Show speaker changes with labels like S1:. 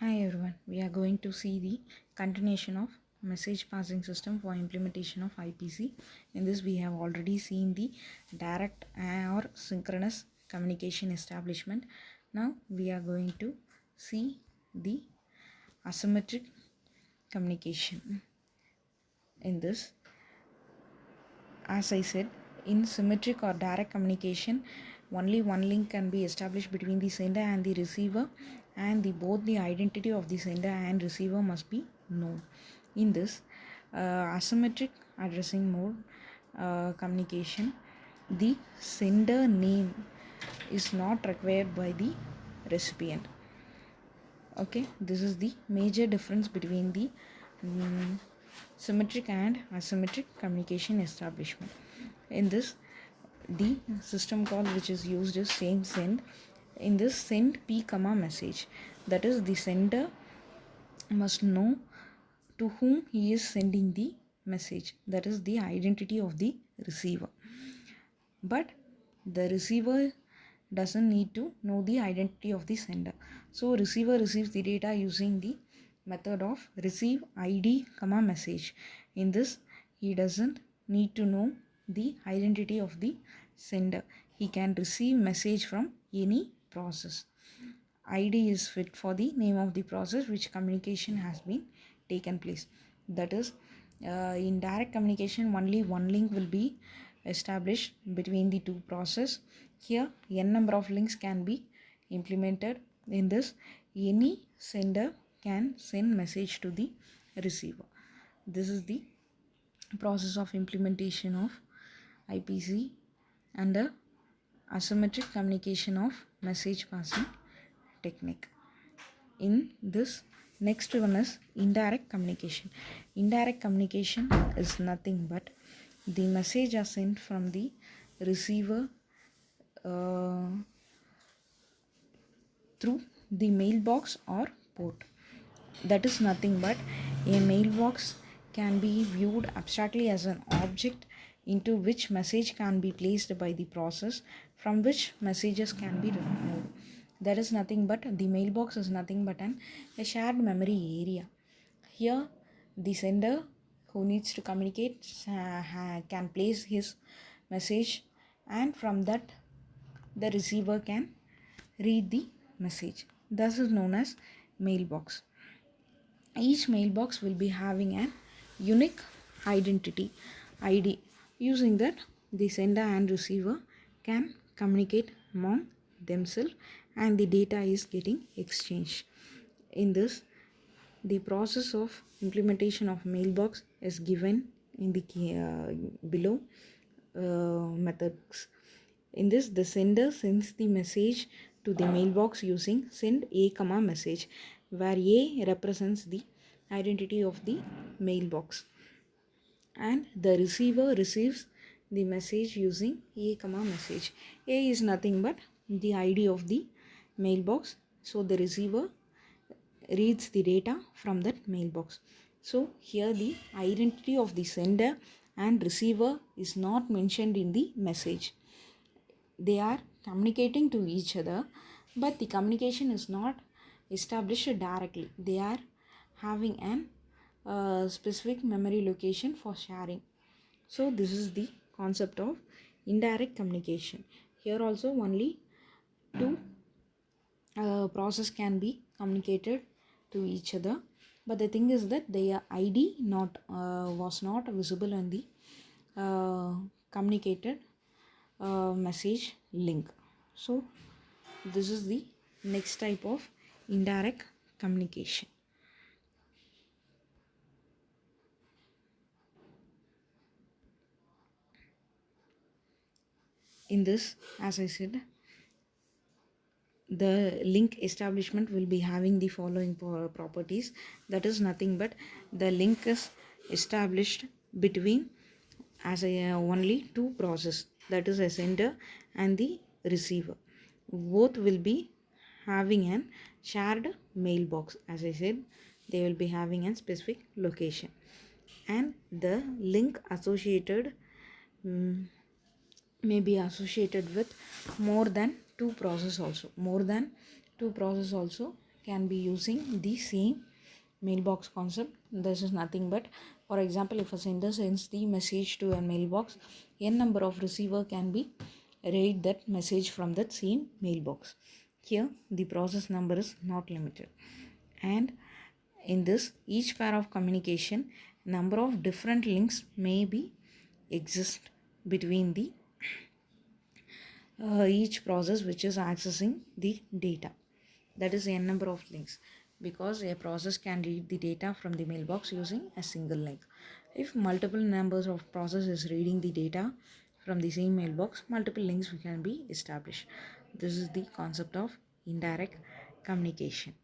S1: Hi everyone, we are going to see the continuation of message passing system for implementation of IPC. In this we have already seen the direct or synchronous communication establishment. Now we are going to see the asymmetric communication. In this, as I said, in symmetric or direct communication, only one link can be established between the sender and the receiver, and both the identity of the sender and receiver must be known. In this asymmetric addressing mode communication, the sender name is not required by the recipient. Okay, this is the major difference between the symmetric and asymmetric communication establishment. In this, the system call which is used is same send. In this, send p comma message, that is the sender must know to whom he is sending the message, that is the identity of the receiver, but the receiver doesn't need to know the identity of the sender. So receiver receives the data using the method of receive id comma message. In this, he doesn't need to know the identity of the sender. He can receive message from any process. id is fit for the name of the process which communication has been taken place. That is, in direct communication only one link will be established between the two process. Here n number of links can be implemented. In this, any sender can send message to the receiver. This is the process of implementation of IPC under asymmetric communication of message passing technique. In this, next one is indirect communication. Indirect communication is nothing but the message are sent from the receiver through the mailbox or port. That is nothing but a mailbox can be viewed abstractly as an object into which message can be placed by the process, from which messages can be removed. That is nothing but the mailbox is nothing but a shared memory area. Here the sender who needs to communicate can place his message, and from that the receiver can read the message. This is known as mailbox. Each mailbox will be having an unique identity id. Using that, the sender and receiver can communicate among themselves and the data is getting exchanged. In this, the process of implementation of mailbox is given in the below methods. In this, the sender sends the message to the mailbox using send a comma message, where a represents the identity of the mailbox, and the receiver receives the message using a comma message. A is nothing but the id of the mailbox, so the receiver reads the data from that mailbox. So here the identity of the sender and receiver is not mentioned in the message. They are communicating to each other, but the communication is not established directly. They are having an specific memory location for sharing. So this is the concept of indirect communication. Here also only two process can be communicated to each other, but the thing is that their id was not visible in the communicated message link. So this is the next type of indirect communication. In this, as I said, the link establishment will be having the following properties. That is nothing but the link is established between as only two process, that is a sender and the receiver. Both will be having an shared mailbox. As I said, they will be having a specific location, and the link associated may be associated with more than two process also can be using the same mailbox concept. This is nothing but, for example, if a sender sends the message to a mailbox, n number of receiver can be read that message from that same mailbox. Here the process number is not limited, and in this each pair of communication, number of different links may be exist between the each process which is accessing the data. That is n number of links, because a process can read the data from the mailbox using a single link. If multiple numbers of process is reading the data from the same mailbox, multiple links can be established. This is the concept of indirect communication.